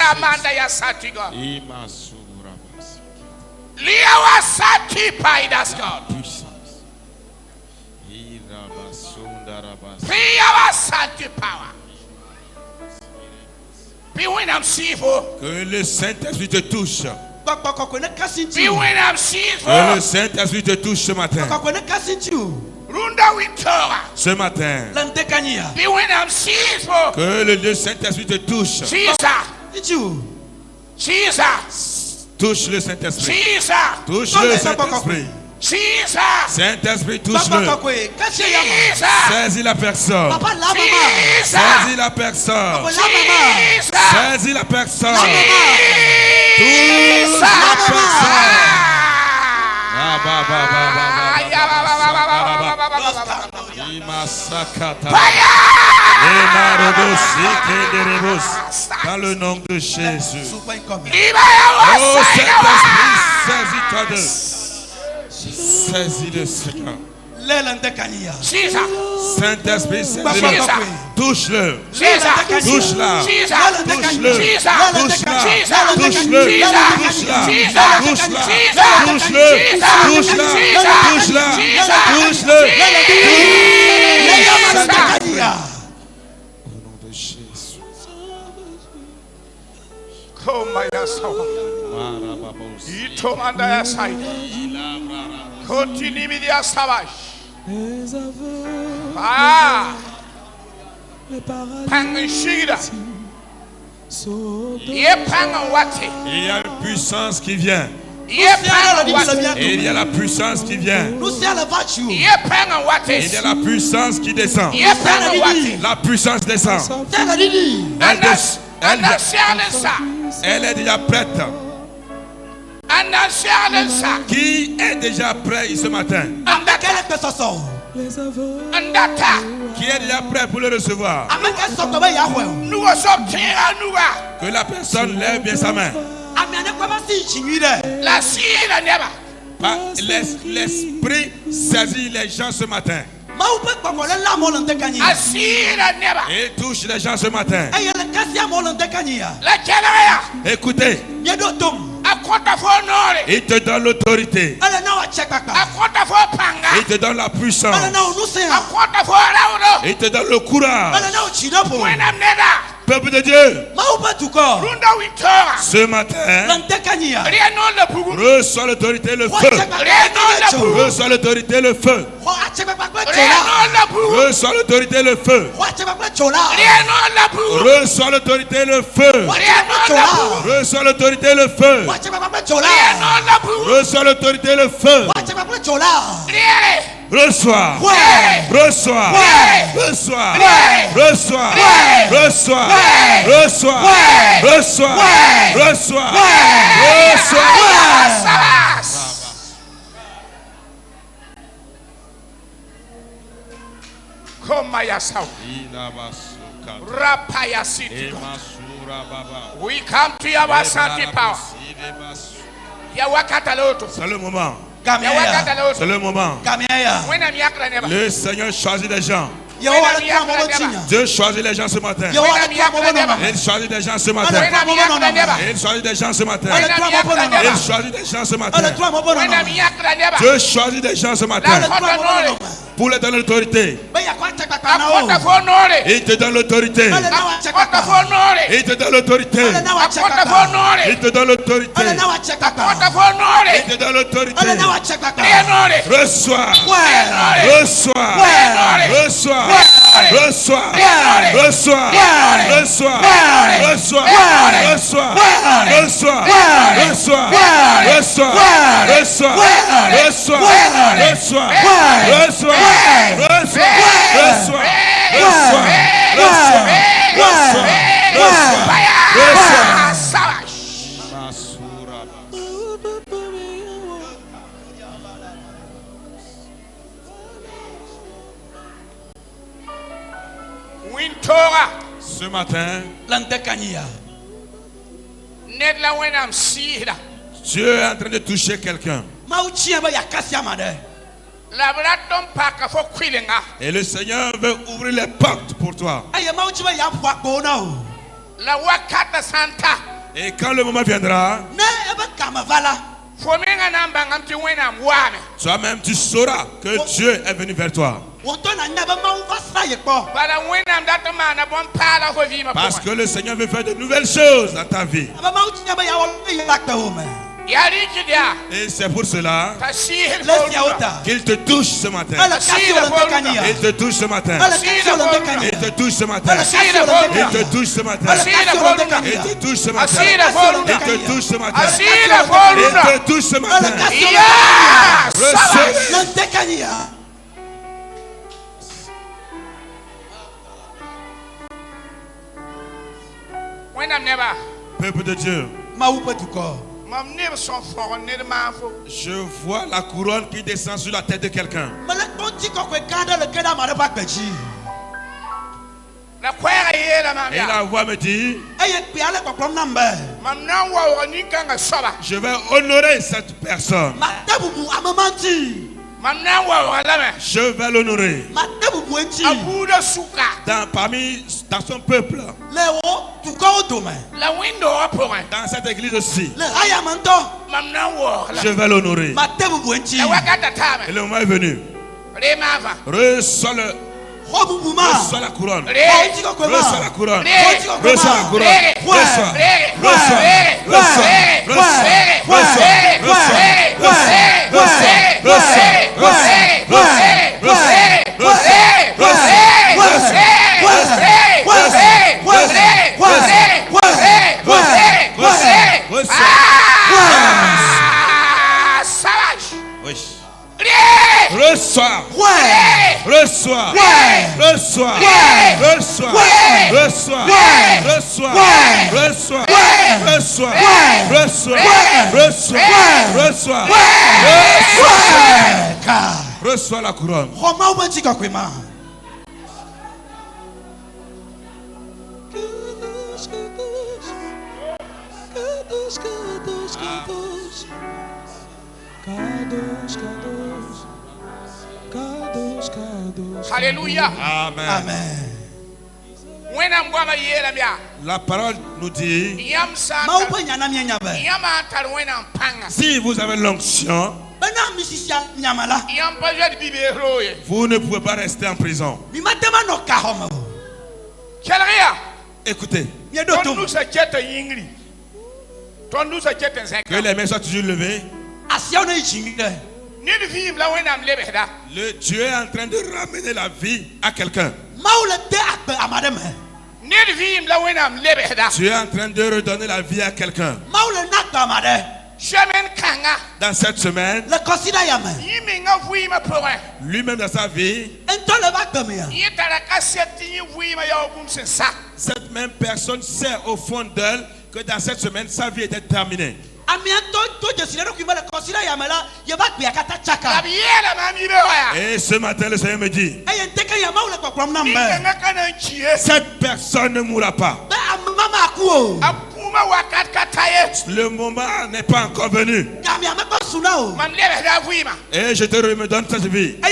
Ramanda ya satiga. Liawa sati paidas God. Liawa sati power. Be when I'm sinful. Que le Saint-Esprit te touche. Be when I'm sinful. Que le Saint-Esprit te touche ce matin. Ce matin. Be when I'm sinful. Que le Saint-Esprit te touche. Jesus. Touche le Saint-Esprit. Jesus. Touche le Saint-Esprit. Jesus. Saint-Esprit, touche-le. Saisis la personne. Jesus. Saisis la personne. Jesus. Saisis la personne. Touche la personne. Dans le nom de Jésus. Oh Saint-Esprit, saisis-toi d'eux. Saisis le Seigneur. Saint-Esprit, saisis-le. Touche-le. Touche-la. Touche-le. Touche-la. Touche-le. Touche-la. Touche-la. Touche-la. Touche-la. Touche-le. Touche-le. Au nom de Jésus. Continue media savage. Ah. Pangshida. Il y a une puissance qui vient. Il y a Et il y a la puissance qui vient. Il y a la puissance qui descend. La puissance descend. Elle est déjà prête. Qui est déjà prêt ce matin? Qui est déjà prêt pour le recevoir? Que la personne lève bien sa main. L'esprit saisit les gens ce matin. Et touche les gens ce matin. Écoutez. Il te donne l'autorité. Il te donne la puissance. Il te donne le courage. Peuple de Dieu, ce matin, reçois l'autorité et le feu. Reçois l'autorité et le feu. Reçois l'autorité et le feu. Reçois l'autorité et le feu. Reçois l'autorité et le feu. Reçois l'autorité et le feu. Reçois, reçois, reçois, reçois, reçois, reçois, reçois, reçois, reçois. We come to your Santi power. C'est le moment. C'est le moment. Le Seigneur choisit des gens. Dieu choisit les gens ce matin. Il choisit des gens ce matin. Il choisit des gens ce matin. Il choisit des gens ce matin. Dieu choisit des gens ce matin. Pour leur donner l'autorité. Il te donne l'autorité. Il te donne l'autorité. Il te donne l'autorité. Il te donne l'autorité. Reçois. Reçois. Reçois. Reçois. Reçois. Reçois. Reçois. Reçois. Reçois. Reçois. Reçois. Reçois. Reçois. Reçois. Reçois. Reçois. Reçois. Ce matin, Dieu est en train de toucher quelqu'un. Et le Seigneur veut ouvrir les portes pour toi. Et quand le moment viendra, toi-même tu sauras que Dieu est venu vers toi. Parce que le Seigneur veut faire de nouvelles choses dans ta vie. Et c'est pour cela qu'il te touche ce matin. Il te touche ce matin. Il te touche ce matin. Il te touche ce matin. Il te touche ce matin. Il te touche ce matin. Il te touche ce matin. Peuple de Dieu, je vois la couronne qui descend sur la tête de quelqu'un. Et la voix me dit, je vais honorer cette personne. Je vais l'honorer dans son peuple, dans cette église aussi. Je vais l'honorer. Et le moment est venu. Reçois la couronne. Reçois la couronne. Reçois la couronne. Reçois. Reçois la couronne. Alléluia. Amen. La parole nous dit, si vous avez l'onction, vous ne pouvez pas rester en prison. Écoutez, que les mains soient toujours levées. Le Dieu est en train de ramener la vie à quelqu'un. Dieu est en train de redonner la vie à quelqu'un. Dans cette semaine, lui-même dans sa vie, cette même personne sait au fond d'elle que dans cette semaine, sa vie était terminée. Et ce matin, le Seigneur me dit, cette personne ne mourra pas. Le moment n'est pas encore venu. Et je te redonne cette vie. Le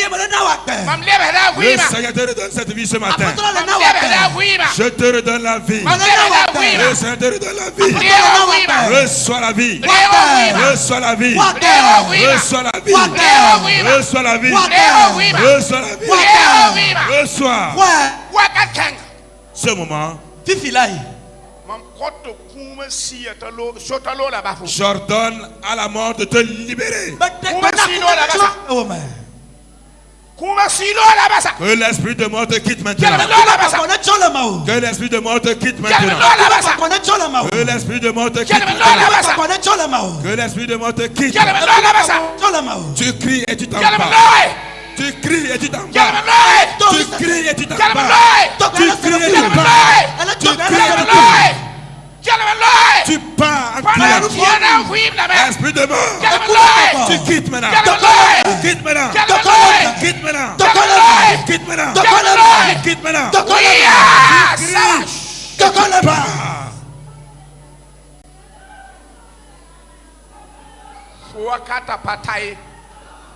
Seigneur te redonne cette vie ce matin. Je te redonne la vie. Le Seigneur te redonne la vie. Reçois la vie. Reçois la vie. Reçois la vie. Reçois la vie. Reçois la vie. Reçois. Ce moment, j'ordonne à la mort de te libérer. Que l'esprit de mort te quitte maintenant. Que l'esprit de mort te quitte maintenant. Que l'esprit de mort te quitte maintenant. Que l'esprit de mort te quitte. Tu cries et tu t'en vas. Tu cries et tu t'en vas. Tu cries et tu t'en vas. Tu cries et tu t'en vas. Tu cries et tu t'en vas. Tu pars en criant. Esprit de mort, tu quittes maintenant. Quitte maintenant. Quitte maintenant. Quitte maintenant. Quitte maintenant. Tu pars.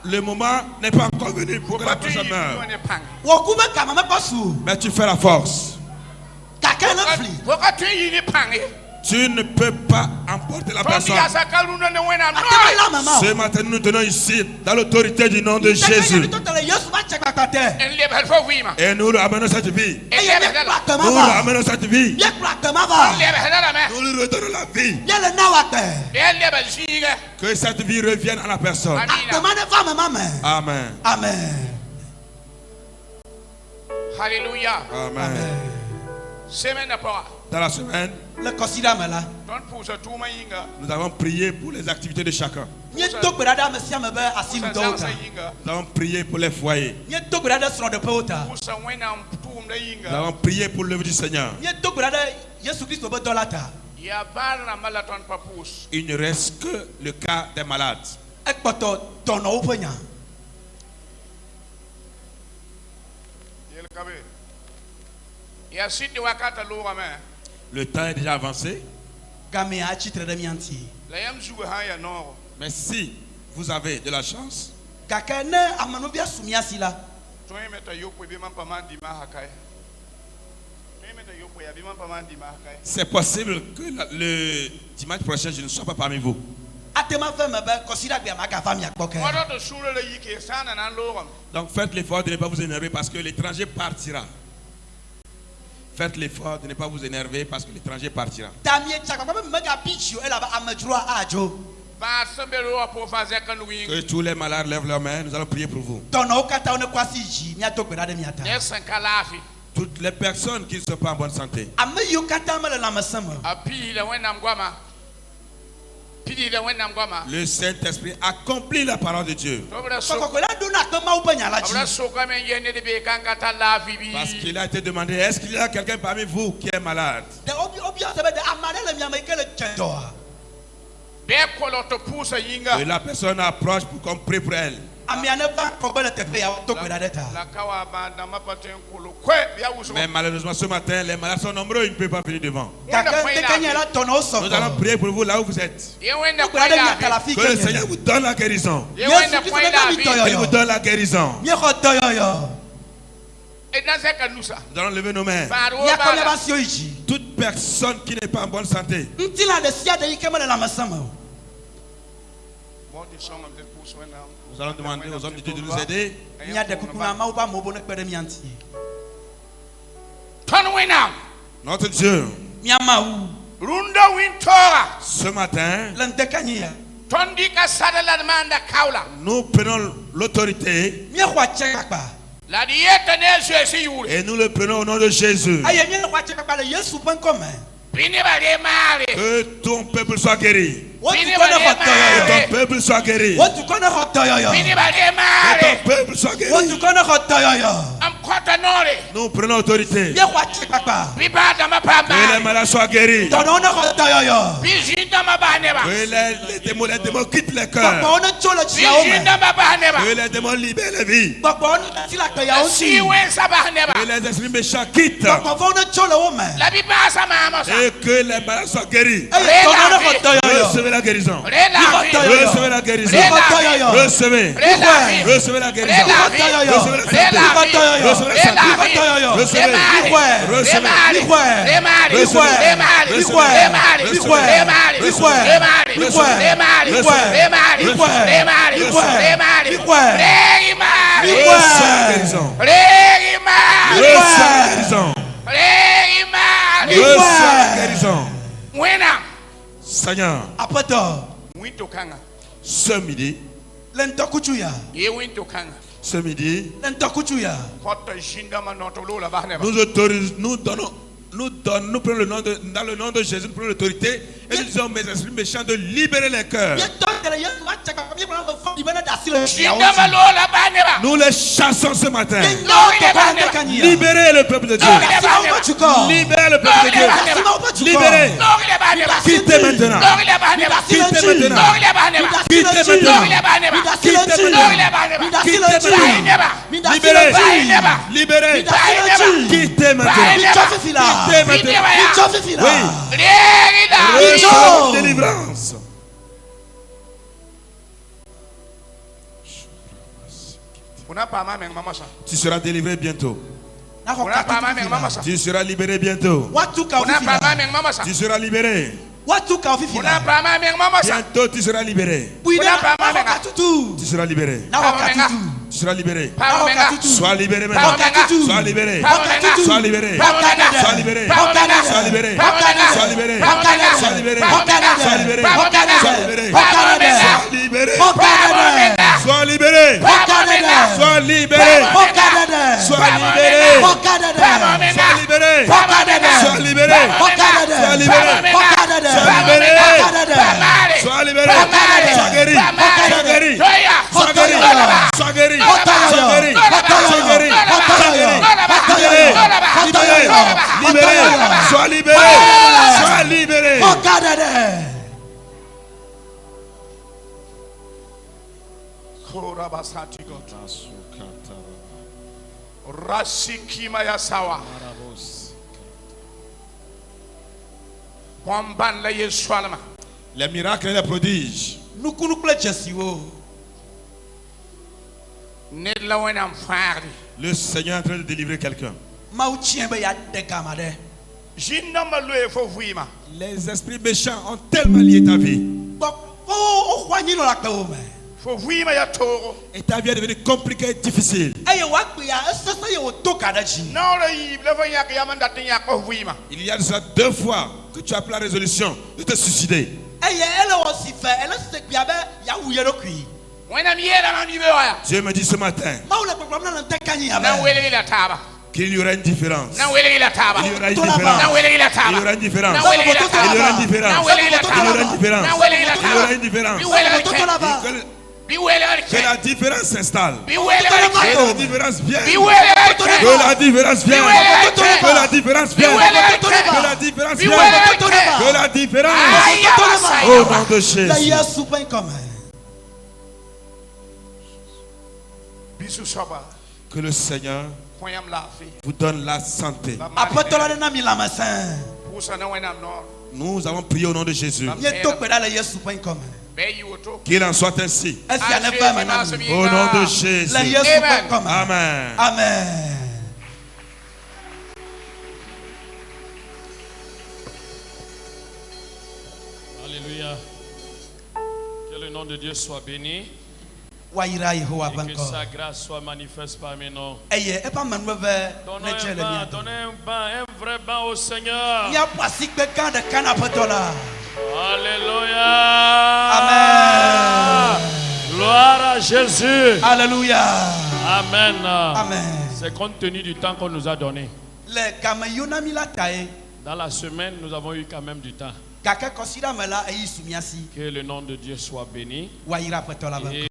Le moment n'est pas encore venu pour que la personne meure. Mais tu fais la force. Tu ne peux pas emporter la personne. Ce matin, nous tenons ici dans l'autorité du nom de Jésus. Et nous ramenons cette vie. Nous ramenons cette vie. Nous lui redonnons la vie. Que cette vie revienne à la personne. Amen. Amen. Alléluia. Amen. Dans la semaine, nous avons prié pour les activités de chacun. Nous avons prié pour les foyers. Nous avons prié pour l'œuvre du Seigneur. Il ne reste que le cas des malades. Le temps est déjà avancé. Mais si vous avez de la chance, c'est possible que le dimanche prochain je ne sois pas parmi vous. Donc faites l'effort de ne pas vous énerver parce que l'étranger partira. Faites l'effort de ne pas vous énerver parce que l'étranger partira. Que tous les malades lèvent leurs mains, nous allons prier pour vous. Toutes les personnes qui ne sont pas en bonne santé. Le Saint-Esprit accomplit la parole de Dieu. Parce qu'il a été demandé, est-ce qu'il y a quelqu'un parmi vous qui est malade? Et la personne approche pour qu'on prie pour elle. Mais malheureusement ce matin, les malades sont nombreux, ils ne peuvent pas venir devant. Nous allons prier pour vous là où vous êtes. Que le Seigneur vous donne la guérison. Il vous donne la guérison. Nous allons lever nos mains. Toute personne qui n'est pas en bonne santé, nous allons demander aux hommes de Dieu de nous aider. Notre Dieu, ce matin, nous prenons l'autorité et nous le prenons au nom de Jésus. Que ton peuple soit guéri. Que ton peuple soit guéri. Que ton peuple soit guéri. Nous prenons autorité. Que les malades soient guéris. Que les démons quittent les cœurs. Que les démons libèrent les vies. Que les esprits méchants quittent. Et que les malades soient guéris. Recevez la guérison. Recevez la guérison. Recevez. Recevez la guérison. Recevez la santé. Recevez la santé. Recevez. Recevez. Seigneur, ce midi, nous prenons le nom dans le nom de Jésus, nous prenons l'autorité et nous disons mes esprits méchants de libérer les cœurs. Nous les chassons ce matin. Libérez le peuple de Dieu. Libérez le peuple de Dieu. Libérez. Quittez maintenant. Quittez maintenant. Quittez maintenant. Quittez maintenant. Quittez maintenant. Libérez. Libérez. Quittez maintenant. Quittez maintenant. Oui. Recevez délivrance. Tu seras délivré bientôt. Tu seras libéré bientôt. Tu seras libéré. Bientôt tu seras libéré. Tu seras libéré. Tu seras libéré. Sois libéré maintenant. Sois libéré. Sois libéré. Sois libéré. Sois libéré. Sois libéré. Sois libéré. Sois libéré. Sois libéré. Sois libéré. Sois libéré. Sois libéré. Sois libéré. Sois libéré. Sois libéré. Sois libéré. Sois libéré. Sois libéré. Sois guéri. Sois guéri. Sois guéri. Sois guéri. Sois guéri. Sois guéri. Sois guéri. Libéré. Libéré. Sois libéré. Sois libéré. Les miracles et les prodiges. Le Seigneur est en train de délivrer quelqu'un. Les esprits méchants ont tellement lié ta vie. Et ta vie est devenue compliquée et difficile. Il y a déjà 2 fois que tu as pris la résolution de te suicider. Dieu me dit ce matin qu'il y aura une différence. Il y aura une différence. Il y aura une différence. Il y aura une différence. Il y aura une différence. Il y aura une différence. Que la différence s'installe. Que la différence vienne. Que la différence vienne. Que la différence vienne. Que la différence vienne. Que la différence. Au nom de Jésus. Que le Seigneur vous donne la santé. Nous avons prié au nom de Jésus. Qu'il en soit ainsi. Au nom de Jésus. Amen. Amen. Alléluia. Que le nom de Dieu soit béni. Et que sa grâce soit manifeste parmi nous. Donnez un vrai bain au Seigneur. Alléluia. Amen. Gloire à Jésus. Alléluia. Amen. Amen. C'est compte tenu du temps qu'on nous a donné. Dans la semaine, nous avons eu quand même du temps. Que le nom de Dieu soit béni. Et